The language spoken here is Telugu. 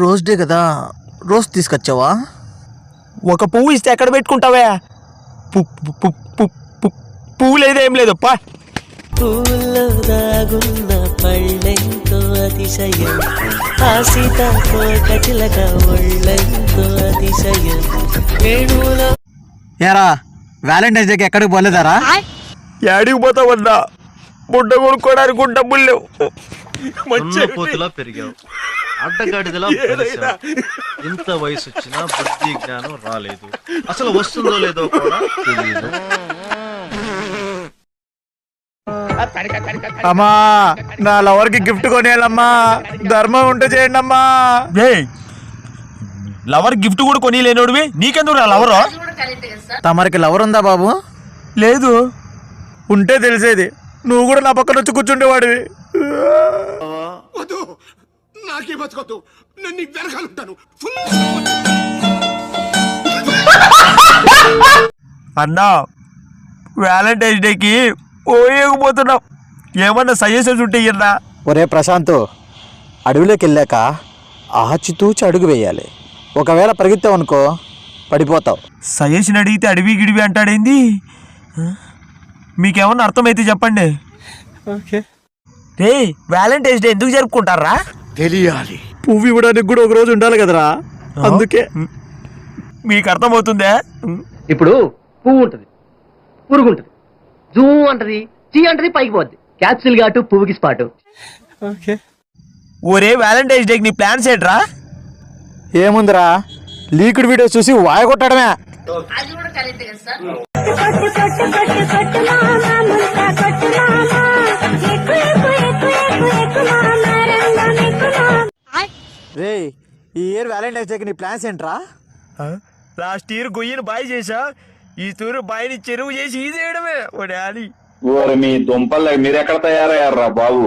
రోజ్ డే కదా, రోజ్ తీసుకొచ్చావా? ఒక పువ్వు ఇస్తే ఎక్కడ పెట్టుకుంటావే? పువ్వు లేదేం లేదు పా. పూల్లో దాగున్న పళ్ళెంతో అతిశయం, ఆ సీతాకోకచిలక ఒళ్ళెంతో అతిశయం, వేణువులో. ఏరా వ్యాలంటైన్స్ డేకి ఎక్కడికి పోలేదారా? యాడికి పోతావన్నా, బుడ్డ కొనుక్కోడానికి డబ్బులు లేవు. పోతులా పెరిగావు, అడ్డగాడిదలా పెరిగావు. ఇంత వయసు వచ్చినా బుద్ధి జ్ఞానం రాలేదు. అసలు వస్తుందో లేదో కూడా తెలియదు. అమ్మా నా లవర్ కి గిఫ్ట్ కొనేయాలమ్మా, ధర్మం ఉంటే చేయండి అమ్మా. లవర్ గిఫ్ట్ కూడా కొని లేనోడివి, నీకెందుకు నా లవరు? తమరికి లవర్ ఉందా బాబు? లేదు. ఉంటే తెలిసేది, నువ్వు కూడా నా పక్కన వచ్చి కూర్చుండేవాడివి. నాకే బతకొద్దు, నన్ను వెనకాలంటాను. అన్నా వ్యాలంటైన్స్ డేకి పోయేకపోతున్నాం, ఏమన్నా సజెషన్స్ ఉంటాయన్నా? ఒరే ప్రశాంత్, అడవిలోకి వెళ్ళాక ఆచితూచి అడుగు వేయాలి. ఒకవేళ పరిగెత్తావు అనుకో పడిపోతావు. సజెషన్ అడిగితే అడవి గిడివి అంటాడేంది? మీకేమన్నా అర్థమైతే చెప్పండి. రే వ్యాలంటైన్స్ డే ఎందుకు జరుపుకుంటారా? తెలియాలి. పువ్వు ఇవ్వడానికి కూడా ఒక రోజు ఉండాలి కదరా, అందుకే. మీకు అర్థమవుతుందా? ఇప్పుడు పువ్వు ఉంటది, పురుగు ఉంటది, జూ అంటది, చీ అంటది, పైకి పోద్ది. క్యాప్సిల్ ఘాటు, పువ్వుకి స్పాటు. ఒరే వ్యాలంటైన్స్ డేకి నీ ప్లాన్స్ ఏంట్రా? ఏముందిరా, లీక్డ్ వీడియోస్ చూసి వాయగొట్టడమే. రే ఈ ఇయర్ వ్యాలంటైన్స్ డేకి నీ ప్లాన్స్ ఏంట్రా? లాస్ట్ ఇయర్ గొయ్యను బాయ్ చేసా, ఈ తూరు బాయిని చెరువు చేసి ఇది వేయడమే. ఓ డాడీ, ఓరి మీ దుంపలు మీరెక్కడ తయారయ్యారా బాబు?